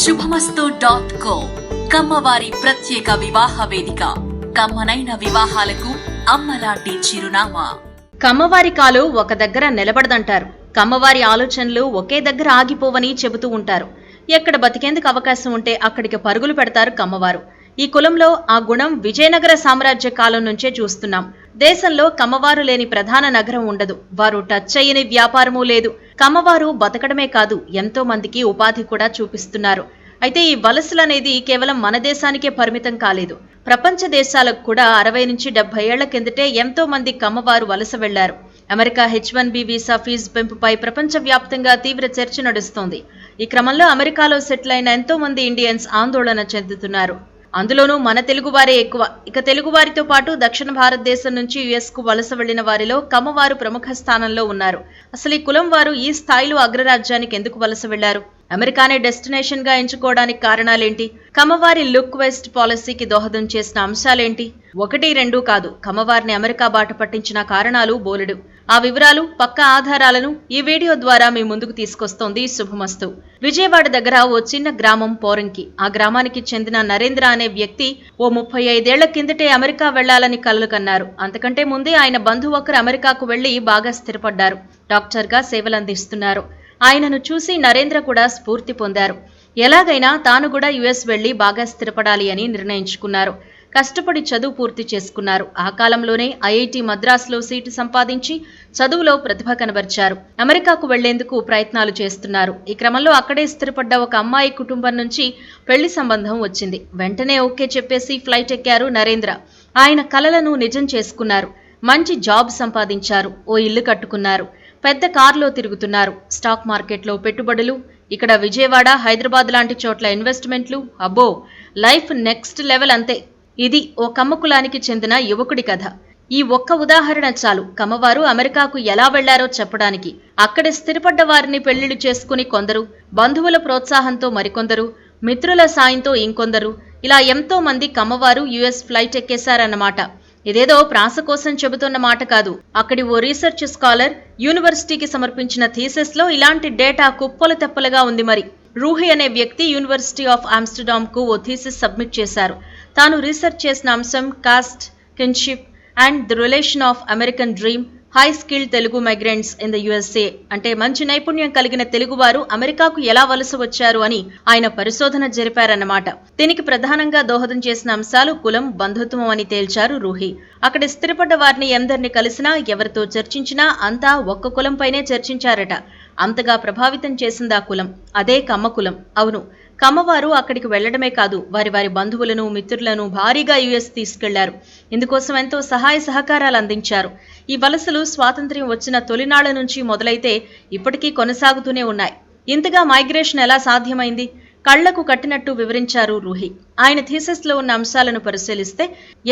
శుభమస్తు.co కమ్మవారి ప్రత్యేక వివాహ వేదిక. కమ్మనైన వివాహాలకు అమ్మలాంటి చిరునామా. కమ్మవారి కాలు ఒక దగ్గర నిలబడదంటారు. కమ్మవారి ఆలోచనలు ఒకే దగ్గర ఆగిపోవని చెబుతూ ఉంటారు. ఎక్కడ బతికేందుకు అవకాశం ఉంటే అక్కడికి పరుగులు పెడతారు కమ్మవారు. ఈ కులంలో ఆ గుణం విజయనగర సామ్రాజ్య కాలం నుంచే చూస్తున్నాం. దేశంలో కమ్మవారు లేని ప్రధాన నగరం ఉండదు. వారు టచ్ అయ్యని వ్యాపారమూ లేదు. కమ్మవారు బతకడమే కాదు, ఎంతో మందికి ఉపాధి కూడా చూపిస్తున్నారు. అయితే ఈ వలసలనేది కేవలం మన దేశానికే పరిమితం కాలేదు. ప్రపంచ దేశాలకు కూడా 60 నుంచి 70 ఏళ్ల కిందటే ఎంతో మంది కమ్మవారు వలస వెళ్లారు. అమెరికా H1B వీసా ఫీజు పెంపుపై ప్రపంచవ్యాప్తంగా తీవ్ర చర్చ నడుస్తోంది. ఈ క్రమంలో అమెరికాలో సెటిల్ అయిన ఎంతో మంది ఇండియన్స్ ఆందోళన చెందుతున్నారు. అందులోనూ మన తెలుగువారే ఎక్కువ. ఇక తెలుగువారితో పాటు దక్షిణ భారతదేశం నుంచి US కు వలస వెళ్లిన వారిలో కమ్మవారు ప్రముఖ స్థానంలో ఉన్నారు. అసలు ఈ కులం వారు ఈ స్థాయిలో అగ్రరాజ్యానికి ఎందుకు వలస వెళ్లారు? అమెరికానే డెస్టినేషన్ గా ఎంచుకోవడానికి కారణాలేంటి? కమ్మవారి లుక్ వెస్ట్ పాలసీకి దోహదం చేసిన అంశాలేంటి? 1-2 కాదు, కమ్మవారిని అమెరికా బాట పట్టించిన కారణాలు బోలెడు. ఆ వివరాలు, పక్కా ఆధారాలను ఈ వీడియో ద్వారా మీ ముందుకు తీసుకొస్తోంది శుభమస్తు. విజయవాడ దగ్గర ఓ చిన్న గ్రామం పోరంకి. ఆ గ్రామానికి చెందిన నరేంద్ర అనే వ్యక్తి ఓ 35 ఏళ్ల కిందటే అమెరికా వెళ్లాలని కలలు కన్నారు. అంతకంటే ముందే ఆయన బంధువు ఒకరు అమెరికాకు వెళ్లి బాగా స్థిరపడ్డారు. డాక్టర్గా సేవలందిస్తున్నారు. ఆయనను చూసి నరేంద్ర కూడా స్ఫూర్తి పొందారు. ఎలాగైనా తాను కూడా US వెళ్లి బాగా స్థిరపడాలి అని నిర్ణయించుకున్నారు. కష్టపడి చదువు పూర్తి చేసుకున్నారు. ఆ కాలంలోనే IIT మద్రాసులో సీటు సంపాదించి చదువులో ప్రతిభ కనబర్చారు. అమెరికాకు వెళ్లేందుకు ప్రయత్నాలు చేస్తున్నారు. ఈ క్రమంలో అక్కడే స్థిరపడ్డ ఒక అమ్మాయి కుటుంబం నుంచి పెళ్లి సంబంధం వచ్చింది. వెంటనే ఓకే చెప్పేసి ఫ్లైట్ ఎక్కారు నరేంద్ర. ఆయన కలలను నిజం చేసుకున్నారు. మంచి జాబ్ సంపాదించారు. ఓ ఇల్లు కట్టుకున్నారు. పెద్ద కారులో తిరుగుతున్నారు. స్టాక్ మార్కెట్లో పెట్టుబడులు, ఇక్కడ విజయవాడ, హైదరాబాద్ లాంటి చోట్ల ఇన్వెస్ట్మెంట్లు. అబ్బో, లైఫ్ నెక్స్ట్ లెవెల్ అంతే. ఇది ఓ కమ్మ కులానికి చెందిన యువకుడి కథ. ఈ ఒక్క ఉదాహరణ చాలు కమ్మవారు అమెరికాకు ఎలా వెళ్లారో చెప్పడానికి. అక్కడ స్థిరపడ్డ వారిని పెళ్లిళ్లు చేసుకుని కొందరు, బంధువుల ప్రోత్సాహంతో మరికొందరు, మిత్రుల సాయంతో ఇంకొందరు, ఇలా ఎంతో మంది కమ్మవారు US ఫ్లైట్ ఎక్కేశారన్నమాట. ఇదేదో ప్రాస కోసం చెబుతున్న మాట కాదు. అక్కడి ఓ రీసెర్చ్ స్కాలర్ యూనివర్సిటీకి సమర్పించిన థీసిస్ లో ఇలాంటి డేటా కుప్పలు తెప్పలుగా ఉంది. మరి రూహి అనే వ్యక్తి యూనివర్సిటీ ఆఫ్ ఆమ్స్టర్డామ్ కు ఓ థీసిస్ సబ్మిట్ చేశారు. తాను రీసెర్చ్ చేసిన అంశం cost, kinship and the relation of American dream, high skilled Telugu migrants in the USA. అంటే మంచి నైపుణ్యం కలిగిన తెలుగువారు అమెరికాకు ఎలా వలస వచ్చారు అని ఆయన పరిశోధన జరిపారన్నమాట. దీనికి ప్రధానంగా దోహదం చేసిన అంశాలు కులం, బంధుత్వం అని తేల్చారు రూహి. అక్కడ స్థిరపడ్డ వారిని ఎందరిని కలిసినా, ఎవరితో చర్చించినా అంతా ఒక్క కులంపైనే చర్చించారట. అంతగా ప్రభావితం చేసిందా కులం. అదే కమ్మ కులం. అవును, కమ్మవారు అక్కడికి వెళ్లడమే కాదు, వారి వారి బంధువులను, మిత్రులను భారీగా US తీసుకెళ్లారు. ఇందుకోసం ఎంతో సహాయ సహకారాలు అందించారు. ఈ వలసలు స్వాతంత్ర్యం వచ్చిన తొలినాళ్ల నుంచి మొదలైతే ఇప్పటికీ కొనసాగుతూనే ఉన్నాయి. ఇంతగా మైగ్రేషన్ ఎలా సాధ్యమైంది? కళ్లకు కట్టినట్టు వివరించారు రూహి. ఆయన థీసిస్ లో ఉన్న అంశాలను పరిశీలిస్తే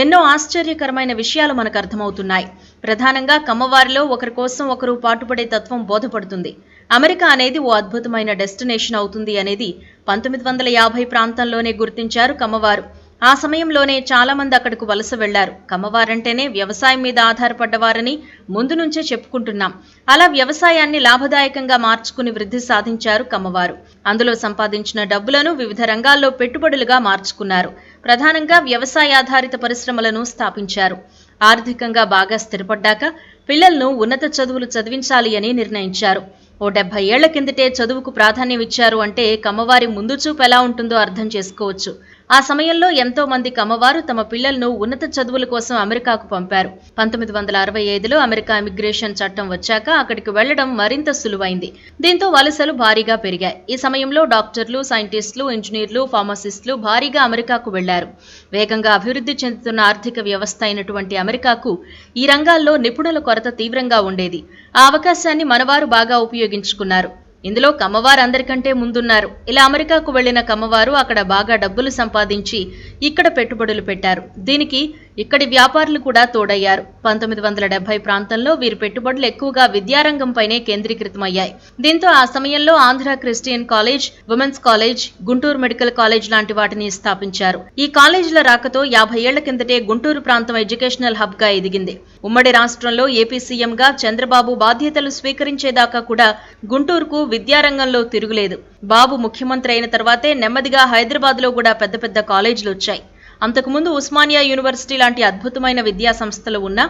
ఎన్నో ఆశ్చర్యకరమైన విషయాలు మనకు అర్థమవుతున్నాయి. ప్రధానంగా కమ్మవారిలో ఒకరి కోసం ఒకరు పాటుపడే తత్వం బోధపడుతుంది. అమెరికా అనేది ఓ అద్భుతమైన డెస్టినేషన్ అవుతుంది అనేది 1950 ప్రాంతంలోనే గుర్తించారు కమ్మవారు. ఆ సమయంలోనే చాలా మంది అక్కడకు వలస వెళ్లారు. కమ్మవారంటేనే వ్యవసాయం మీద ఆధారపడ్డవారని ముందు నుంచే చెప్పుకుంటున్నాం. అలా వ్యవసాయాన్ని లాభదాయకంగా మార్చుకుని వృద్ధి సాధించారు కమ్మవారు. అందులో సంపాదించిన డబ్బులను వివిధ రంగాల్లో పెట్టుబడులుగా మార్చుకున్నారు. ప్రధానంగా వ్యవసాయాధారిత పరిశ్రమలను స్థాపించారు. ఆర్థికంగా బాగా స్థిరపడ్డాక పిల్లలను ఉన్నత చదువులు చదివించాలి అని నిర్ణయించారు. ఓ 70 ఏళ్ల కిందటే చదువుకు ప్రాధాన్యం ఇచ్చారు అంటే కమ్మవారి ముందు చూపు ఎలా ఉంటుందో అర్థం చేసుకోవచ్చు. ఆ సమయంలో ఎంతో మంది కమ్మవారు తమ పిల్లలను ఉన్నత చదువుల కోసం అమెరికాకు పంపారు. 1965లో అమెరికా ఇమిగ్రేషన్ చట్టం వచ్చాక అక్కడికి వెళ్లడం మరింత సులువైంది. దీంతో వలసలు భారీగా పెరిగాయి. ఈ సమయంలో డాక్టర్లు, సైంటిస్టులు, ఇంజనీర్లు, ఫార్మసిస్టులు భారీగా అమెరికాకు వెళ్లారు. వేగంగా అభివృద్ధి చెందుతున్న ఆర్థిక వ్యవస్థ అయినటువంటి అమెరికాకు ఈ రంగాల్లో నిపుణుల కొరత తీవ్రంగా ఉండేది. ఆ అవకాశాన్ని మనవారు బాగా ఉపయోగించుకున్నారు. ఇందులో కమ్మవారు అందరికంటే ముందున్నారు. ఇలా అమెరికాకు వెళ్లిన కమ్మవారు అక్కడ బాగా డబ్బులు సంపాదించి ఇక్కడ పెట్టుబడులు పెట్టారు. దీనికి ఇక్కడి వ్యాపారులు కూడా తోడయ్యారు. 1970 ప్రాంతంలో వీరి పెట్టుబడులు ఎక్కువగా విద్యారంగంపైనే కేంద్రీకృతమయ్యాయి. దీంతో ఆ సమయంలో Andhra Christian college, women's college, Guntur medical college లాంటి వాటిని స్థాపించారు. ఈ కాలేజీల రాకతో 50 ఏళ్ల కిందటే గుంటూరు ప్రాంతం ఎడ్యుకేషనల్ హబ్ గా ఎదిగింది. ఉమ్మడి రాష్ట్రంలో ఏపీ సీఎంగా చంద్రబాబు బాధ్యతలు స్వీకరించేదాకా కూడా గుంటూరుకు విద్యారంగంలో తిరుగులేదు. బాబు ముఖ్యమంత్రి అయిన తర్వాతే నెమ్మదిగా హైదరాబాద్ లో కూడా పెద్ద పెద్ద కాలేజీలు వచ్చాయి. అంతకుముందు ఉస్మానియా యూనివర్సిటీ లాంటి అద్భుతమైన విద్యా సంస్థలు ఉన్న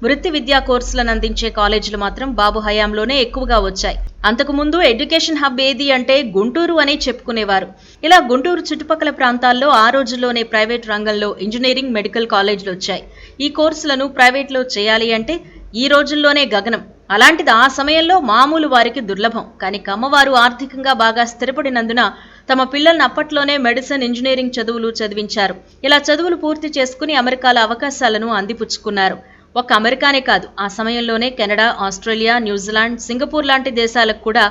వృత్తి విద్యా కోర్సులను అందించే కాలేజీలు మాత్రం బాబు హయాంలోనే ఎక్కువగా వచ్చాయి. అంతకుముందు ఎడ్యుకేషన్ హబ్ ఏది అంటే గుంటూరు అని చెప్పుకునేవారు. ఇలా గుంటూరు చుట్టుపక్కల ప్రాంతాల్లో ఆ రోజుల్లోనే ప్రైవేట్ రంగంలో ఇంజనీరింగ్, మెడికల్ కాలేజీలు వచ్చాయి. ఈ కోర్సులను ప్రైవేట్లో చేయాలి అంటే ఈ రోజుల్లోనే గగనం. అలాంటిది ఆ సమయంలో మామూలు వారికి దుర్లభం. కానీ కమ్మవారు ఆర్థికంగా బాగా స్థిరపడినందున తమ పిల్లల్ని అప్పట్లోనే మెడిసిన్, ఇంజనీరింగ్ చదువులు చదివించారు. ఇలా చదువులు పూర్తి చేసుకుని అమెరికాలో అవకాశాలను అందిపుచ్చుకున్నారు. ఒక్క అమెరికానే కాదు, ఆ సమయంలోనే కెనడా, ఆస్ట్రేలియా, న్యూజిలాండ్, సింగపూర్ లాంటి దేశాలకు కూడా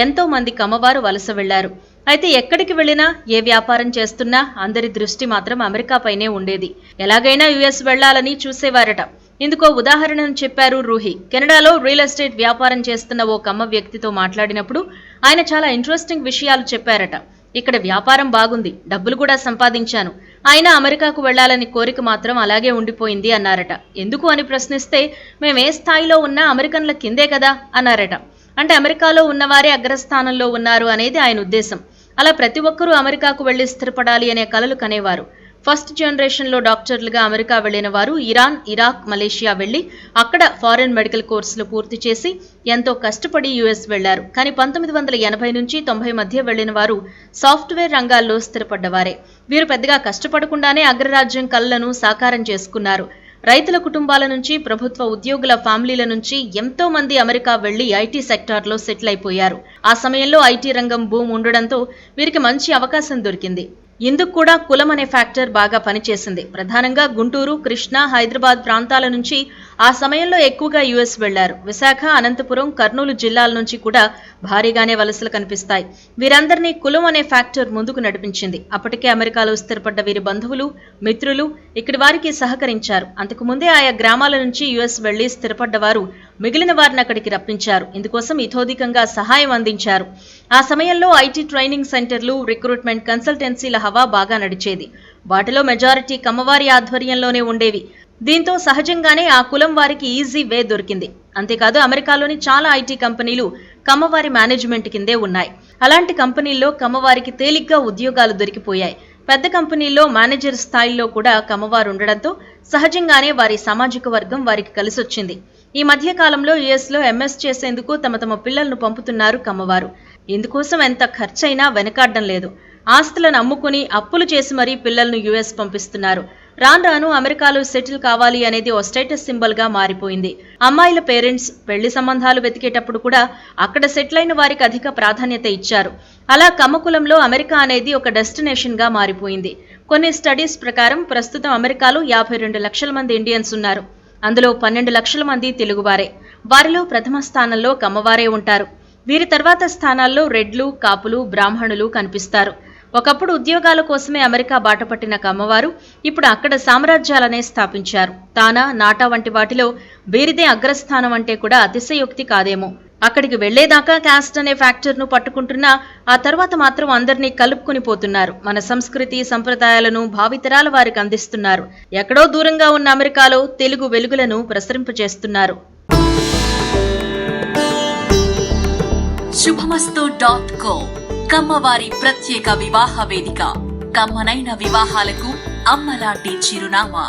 ఎంతో మంది కమ్మవారు వలస వెళ్లారు. అయితే ఎక్కడికి వెళ్లినా, ఏ వ్యాపారం చేస్తున్నా అందరి దృష్టి మాత్రం అమెరికాపైనే ఉండేది. ఎలాగైనా యుఎస్ వెళ్లాలని చూసేవారట. ఇందుకో ఉదాహరణను చెప్పారు రూహి. కెనడాలో రియల్ ఎస్టేట్ వ్యాపారం చేస్తున్న ఓ కమ్మ వ్యక్తితో మాట్లాడినప్పుడు ఆయన చాలా ఇంట్రెస్టింగ్ విషయాలు చెప్పారట. ఇక్కడ వ్యాపారం బాగుంది, డబ్బులు కూడా సంపాదించాను, అయినా అమెరికాకు వెళ్లాలని కోరిక మాత్రం అలాగే ఉండిపోయింది అన్నారట. ఎందుకు అని ప్రశ్నిస్తే, మేమే స్థాయిలో ఉన్నా అమెరికన్ల కిందే కదా అన్నారట. అంటే అమెరికాలో ఉన్నవారే అగ్రస్థానంలో ఉన్నారు అనేది ఆయన ఉద్దేశం. అలా ప్రతి ఒక్కరూ అమెరికాకు వెళ్లి స్థిరపడాలి అనే కలలు కనేవారు. ఫస్ట్ జనరేషన్లో డాక్టర్లుగా అమెరికా వెళ్లిన వారు ఇరాన్, ఇరాక్, మలేషియా వెళ్లి అక్కడ ఫారెన్ మెడికల్ కోర్సులు పూర్తి చేసి ఎంతో కష్టపడి యుఎస్ వెళ్లారు. కానీ 1980 నుంచి 90 మధ్య వెళ్లిన వారు సాఫ్ట్వేర్ రంగాల్లో స్థిరపడ్డవారే. వీరు పెద్దగా కష్టపడకుండానే అగ్రరాజ్యం కలలను సాకారం చేసుకున్నారు. రైతుల కుటుంబాల నుంచి, ప్రభుత్వ ఉద్యోగుల ఫ్యామిలీల నుంచి ఎంతో మంది అమెరికా వెళ్లి ఐటీ సెక్టార్లో సెటిల్ అయిపోయారు. ఆ సమయంలో ఐటీ రంగం బూమ్ ఉండడంతో వీరికి మంచి అవకాశం దొరికింది. ఇందుకు కూడా కులం అనే ఫ్యాక్టర్ బాగా పనిచేసింది. ప్రధానంగా గుంటూరు, కృష్ణా, హైదరాబాద్ ప్రాంతాల నుంచి ఆ సమయంలో ఎక్కువగా యుఎస్ వెళ్లారు. విశాఖ, అనంతపురం, కర్నూలు జిల్లాల నుంచి కూడా భారీగానే వలసలు కనిపిస్తాయి. వీరందరినీ కులం అనే ఫ్యాక్టర్ ముందుకు నడిపించింది. అప్పటికే అమెరికాలో స్థిరపడ్డ వీరి బంధువులు, మిత్రులు ఇక్కడి వారికి సహకరించారు. అంతకుముందే ఆయా గ్రామాల నుంచి యుఎస్ వెళ్లి స్థిరపడ్డవారు మిగిలిన వారిని అక్కడికి రప్పించారు. ఇందుకోసం ఇతోధికంగా సహాయం అందించారు. ఆ సమయంలో ఐటీ ట్రైనింగ్ సెంటర్లు, రిక్రూట్మెంట్ కన్సల్టెన్సీల హవా బాగా నడిచేది. వాటిలో మెజారిటీ కమ్మవారి ఆధ్వర్యంలోనే ఉండేవి. దీంతో సహజంగానే ఆ కులం వారికి ఈజీ వే దొరికింది. అంతేకాదు అమెరికాలోని చాలా ఐటీ కంపెనీలు కమ్మవారి మేనేజ్మెంట్ కిందే ఉన్నాయి. అలాంటి కంపెనీల్లో కమ్మవారికి తేలిగ్గా ఉద్యోగాలు దొరికిపోయాయి. పెద్ద కంపెనీల్లో మేనేజర్ స్థాయిలో కూడా కమ్మవారు ఉండడంతో సహజంగానే వారి సామాజిక వర్గం వారికి కలిసొచ్చింది. ఈ మధ్య కాలంలో యుఎస్లో ఎంఎస్ చేసేందుకు తమ పిల్లలను పంపుతున్నారు కమ్మవారు. ఇందుకోసం ఎంత ఖర్చైనా వెనకాడడం లేదు. ఆస్తులను అమ్ముకుని అప్పులు చేసి మరీ పిల్లలను యుఎస్ పంపిస్తున్నారు. రాను రాను అమెరికాలో సెటిల్ కావాలి అనేది ఓ స్టేటస్ సింబల్ గా మారిపోయింది. అమ్మాయిల పేరెంట్స్ పెళ్లి సంబంధాలు వెతికేటప్పుడు కూడా అక్కడ సెటిల్ అయిన వారికి అధిక ప్రాధాన్యత ఇచ్చారు. అలా కమ్మకులంలో అమెరికా అనేది ఒక డెస్టినేషన్ గా మారిపోయింది. కొన్ని స్టడీస్ ప్రకారం ప్రస్తుతం అమెరికాలో 52 లక్షల మంది ఇండియన్స్ ఉన్నారు. అందులో 12 లక్షల మంది తెలుగువారే. వారిలో ప్రథమ స్థానంలో కమ్మవారే ఉంటారు. వీరి తర్వాత స్థానాల్లో రెడ్లు, కాపులు, బ్రాహ్మణులు కనిపిస్తారు. ఒకప్పుడు ఉద్యోగాల కోసమే అమెరికా బాటపట్టిన కమ్మవారు ఇప్పుడు అక్కడ సామ్రాజ్యాలనే స్థాపించారు. తానా, నాటా వంటి వాటిలో వీరిదే అగ్రస్థానం అంటే కూడా అతిశయోక్తి కాదేమో. అక్కడికి వెళ్లేదాకా కాస్ట్ అనే ఫ్యాక్టర్ను పట్టుకుంటున్నా ఆ తర్వాత మాత్రం అందరినీ కలుపుకుని పోతున్నారు. మన సంస్కృతి, సంప్రదాయాలను భావితరాల వారికి అందిస్తున్నారు. ఎక్కడో దూరంగా ఉన్న అమెరికాలో తెలుగు వెలుగులను ప్రసరింపజేస్తున్నారు. శుభమస్తు.co కమ్మవారి ప్రత్యేక వివాహ వేదిక. కమ్మనైన వివాహాలకు అమ్మలాంటి చిరునామా.